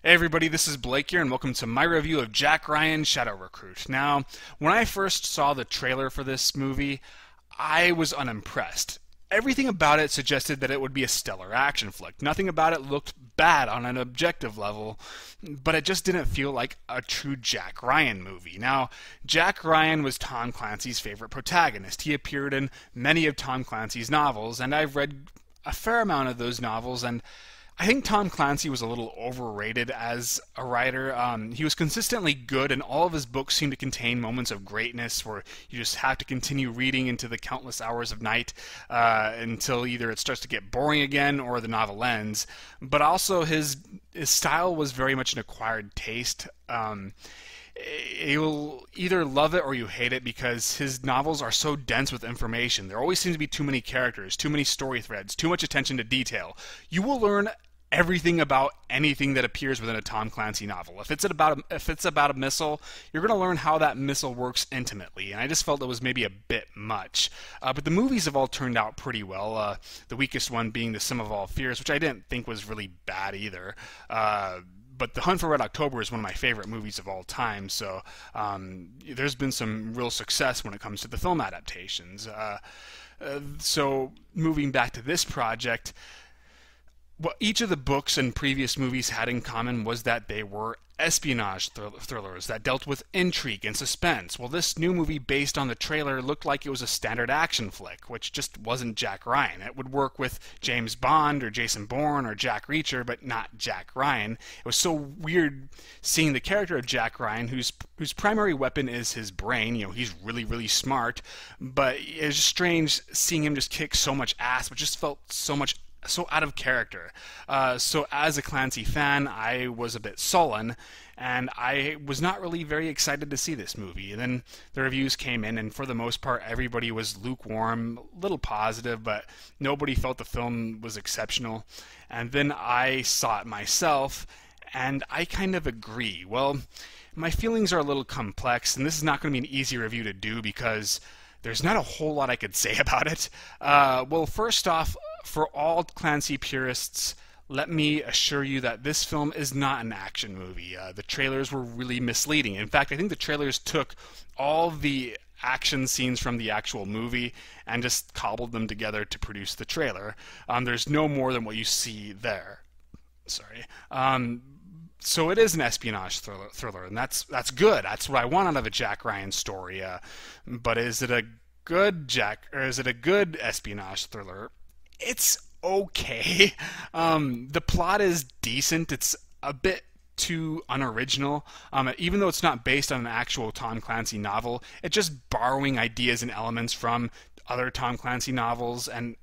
Hey everybody, this is Blake here, and welcome to my review of Jack Ryan Shadow Recruit. Now, when I first saw the trailer for this movie, I was unimpressed. Everything about it suggested that it would be a stellar action flick. Nothing about it looked bad on an objective level, but it just didn't feel like a true Jack Ryan movie. Now, Jack Ryan was Tom Clancy's favorite protagonist. He appeared in many of Tom Clancy's novels, and I've read a fair amount of those novels, and I think Tom Clancy was a little overrated as a writer. He was consistently good, and all of his books seem to contain moments of greatness where you just have to continue reading into the countless hours of night until either it starts to get boring again or the novel ends. But also, his style was very much an acquired taste. You'll either love it or you hate it because his novels are so dense with information. There always seems to be too many characters, too many story threads, too much attention to detail. You will learn everything about anything that appears within a Tom Clancy novel. If it's about a missile, you're going to learn how that missile works intimately, and I just felt it was maybe a bit much. But the movies have all turned out pretty well. The weakest one being The Sum of All Fears, which I didn't think was really bad either. But The Hunt for Red October is one of my favorite movies of all time, so there's been some real success when it comes to the film adaptations. So moving back to this project, what each of the books and previous movies had in common was that they were espionage thrillers that dealt with intrigue and suspense. Well, this new movie, based on the trailer, looked like it was a standard action flick, which just wasn't Jack Ryan. It would work with James Bond or Jason Bourne or Jack Reacher, but not Jack Ryan. It was so weird seeing the character of Jack Ryan, whose primary weapon is his brain. You know, he's really, really smart, but it's strange seeing him just kick so much ass, but just felt so out of character. So as a Clancy fan, I was a bit sullen, and I was not really very excited to see this movie. And then the reviews came in, and for the most part, everybody was lukewarm, a little positive, but nobody felt the film was exceptional. And then I saw it myself, and I kind of agree. Well, my feelings are a little complex, and this is not going to be an easy review to do because there's not a whole lot I could say about it. Well, first off, for all Clancy purists, let me assure you that this film is not an action movie. The trailers were really misleading. In fact, I think the trailers took all the action scenes from the actual movie and just cobbled them together to produce the trailer. There's no more than what you see there. Sorry. So it is an espionage thriller, and that's good. That's what I want out of a Jack Ryan story. But is it a good espionage thriller? It's okay. The plot is decent. It's a bit too unoriginal. Even though it's not based on an actual Tom Clancy novel, it's just borrowing ideas and elements from other Tom Clancy novels and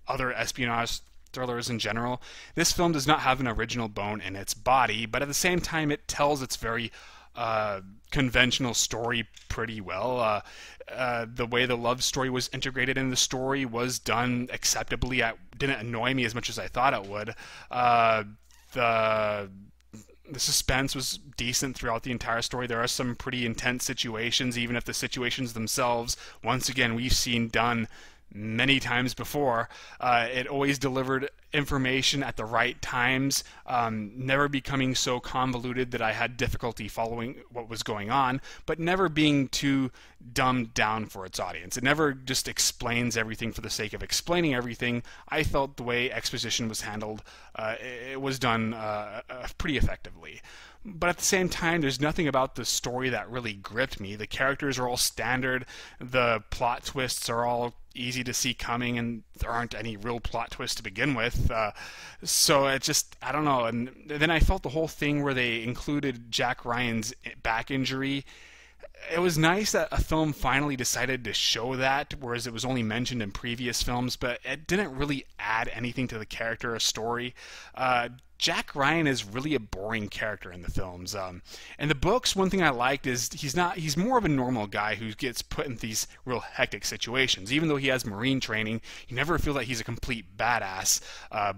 other espionage thrillers in general. This film does not have an original bone in its body, but at the same time, it tells its very conventional story pretty well. The way the love story was integrated in the story was done acceptably. It didn't annoy me as much as I thought it would. The suspense was decent throughout the entire story. There are some pretty intense situations, even if the situations themselves, once again, we've seen done many times before. It always delivered information at the right times, never becoming so convoluted that I had difficulty following what was going on, but never being too dumbed down for its audience. It never just explains everything for the sake of explaining everything. I felt the way exposition was handled, it was done pretty effectively. But at the same time, there's nothing about the story that really gripped me. The characters are all standard, the plot twists are all easy to see coming, and there aren't any real plot twists to begin with. So it just, I don't know. And then I felt the whole thing where they included Jack Ryan's back injury. It was nice that a film finally decided to show that, whereas it was only mentioned in previous films, but it didn't really add anything to the character or story. Jack Ryan is really a boring character in the films. In the books, one thing I liked is he's more of a normal guy who gets put in these real hectic situations. Even though he has Marine training, you never feel that he's a complete badass,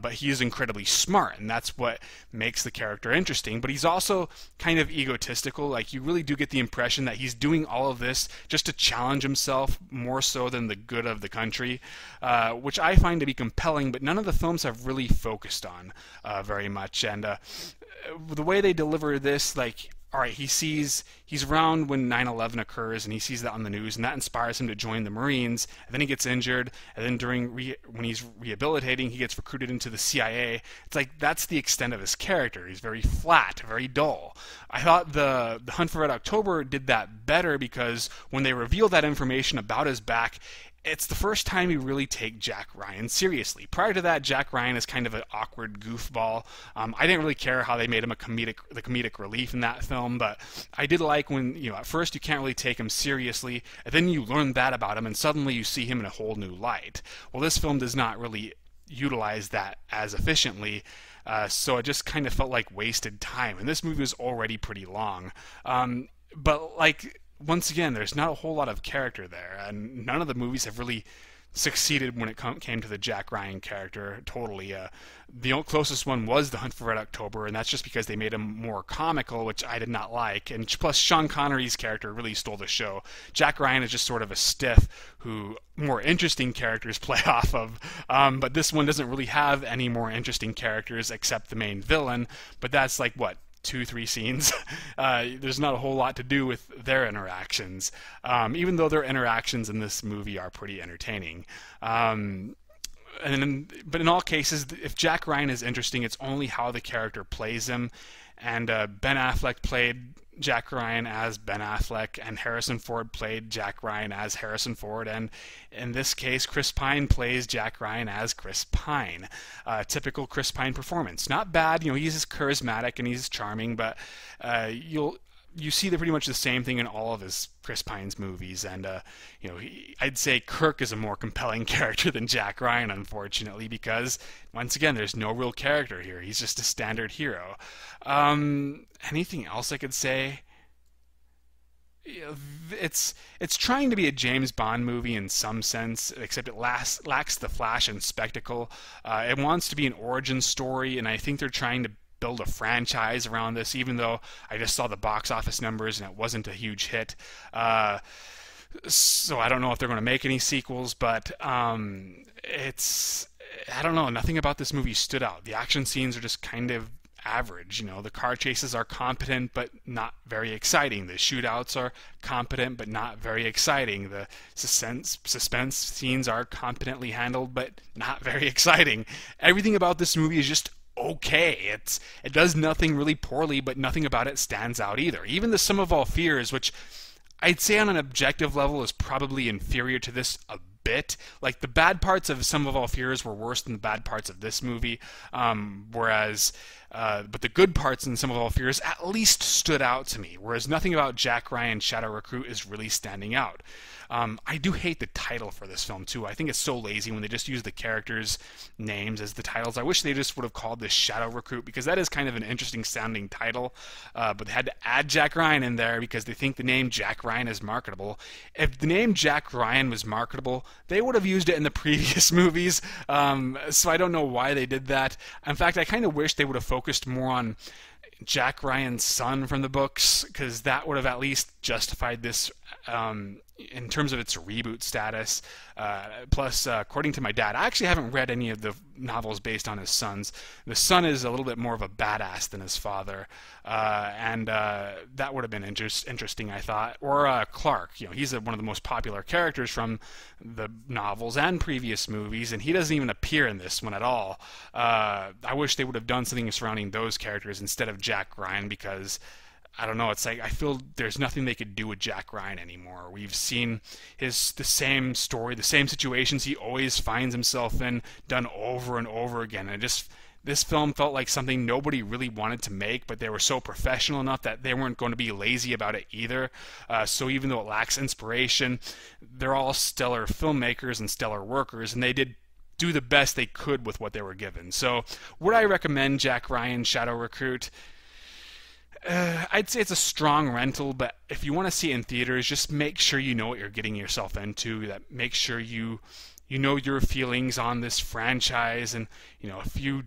but he is incredibly smart, and that's what makes the character interesting. But he's also kind of egotistical. Like, you really do get the impression that he's doing all of this just to challenge himself more so than the good of the country, which I find to be compelling, but none of the films have really focused on very much. And the way they deliver this, like, all right, he's around when 9/11 occurs, and he sees that on the news, and that inspires him to join the Marines. And then he gets injured, and then when he's rehabilitating, he gets recruited into the CIA. It's like that's the extent of his character. He's very flat, very dull. I thought the Hunt for Red October did that better because when they reveal that information about his back, it's the first time you really take Jack Ryan seriously. Prior to that, Jack Ryan is kind of an awkward goofball. I didn't really care how they made him the comedic relief in that film, but I did like when, at first you can't really take him seriously, and then you learn that about him, and suddenly you see him in a whole new light. Well, this film does not really utilize that as efficiently, so it just kind of felt like wasted time. And this movie was already pretty long. But like, once again, there's not a whole lot of character there, and none of the movies have really succeeded when it came to the Jack Ryan character totally. The closest one was The Hunt for Red October, and that's just because they made him more comical, which I did not like. And plus, Sean Connery's character really stole the show. Jack Ryan is just sort of a stiff who more interesting characters play off of, but this one doesn't really have any more interesting characters except the main villain, but that's like, what, 2-3 scenes. There's not a whole lot to do with their interactions, even though their interactions in this movie are pretty entertaining. But in all cases, if Jack Ryan is interesting, it's only how the character plays him. And Ben Affleck played Jack Ryan as Ben Affleck, and Harrison Ford played Jack Ryan as Harrison Ford, and in this case, Chris Pine plays Jack Ryan as Chris Pine. Typical Chris Pine performance. Not bad, he's charismatic and he's charming, but you see pretty much the same thing in all of his Chris Pine's movies, and I'd say Kirk is a more compelling character than Jack Ryan, unfortunately, because once again, there's no real character here. He's just a standard hero. Anything else I could say? It's trying to be a James Bond movie in some sense, except it lacks the flash and spectacle. It wants to be an origin story, and I think they're trying to build a franchise around this, even though I just saw the box office numbers and it wasn't a huge hit. So I don't know if they're going to make any sequels, but I don't know, nothing about this movie stood out. The action scenes are just kind of average. The car chases are competent but not very exciting. The shootouts are competent but not very exciting. The suspense scenes are competently handled but not very exciting. Everything about this movie is just okay. It does nothing really poorly, but nothing about it stands out either. Even the Sum of All Fears, which I'd say on an objective level is probably inferior to this a bit. Like, the bad parts of Sum of All Fears were worse than the bad parts of this movie, but the good parts in Sum of All Fears at least stood out to me, whereas nothing about Jack Ryan's Shadow Recruit is really standing out. I do hate the title for this film, too. I think it's so lazy when they just use the characters' names as the titles. I wish they just would have called this Shadow Recruit, because that is kind of an interesting sounding title, but they had to add Jack Ryan in there because they think the name Jack Ryan is marketable. If the name Jack Ryan was marketable, they would have used it in the previous movies, so I don't know why they did that. In fact, I kind of wish they would have focused more on Jack Ryan's son from the books, because that would have at least justified this in terms of its reboot status. Plus, according to my dad, I actually haven't read any of the novels based on his sons. The son is a little bit more of a badass than his father, and that would have been interesting, I thought. Or Clark, he's one of the most popular characters from the novels and previous movies, and he doesn't even appear in this one at all. I wish they would have done something surrounding those characters instead of Jack Ryan, because I don't know, it's like I feel there's nothing they could do with Jack Ryan anymore. We've seen the same story, the same situations he always finds himself in, done over and over again. And this film felt like something nobody really wanted to make, but they were so professional enough that they weren't going to be lazy about it either. So even though it lacks inspiration, they're all stellar filmmakers and stellar workers, and they did do the best they could with what they were given. So would I recommend Jack Ryan's Shadow Recruit? I'd say it's a strong rental, but if you want to see it in theaters, just make sure you know what you're getting yourself into. That make sure you know your feelings on this franchise, and if you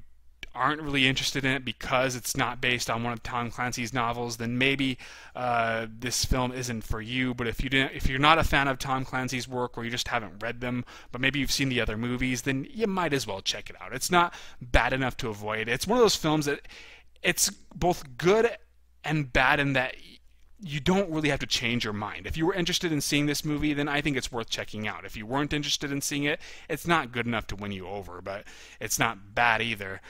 aren't really interested in it because it's not based on one of Tom Clancy's novels, then maybe this film isn't for you. But if you're not a fan of Tom Clancy's work, or you just haven't read them, but maybe you've seen the other movies, then you might as well check it out. It's not bad enough to avoid. It's one of those films that it's both good and bad in that you don't really have to change your mind. If you were interested in seeing this movie, then I think it's worth checking out. If you weren't interested in seeing it, it's not good enough to win you over, but it's not bad either.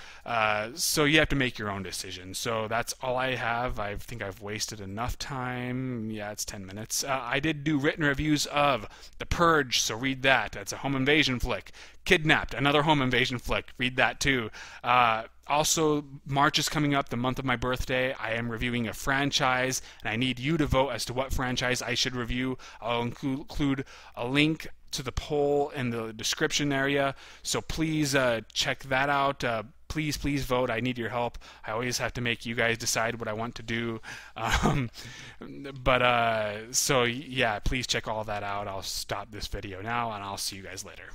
So you have to make your own decision. So that's all I have. I think I've wasted enough time. Yeah, it's 10 minutes. I did do written reviews of The Purge, so read that. That's a home invasion flick. Kidnapped, another home invasion flick. Read that too. Also, March is coming up, the month of my birthday. I am reviewing a franchise, and I need you to vote as to what franchise I should review. I'll include a link to the poll in the description area, so please check that out. Please vote. I need your help. I always have to make you guys decide what I want to do. So yeah, please check all that out. I'll stop this video now, and I'll see you guys later.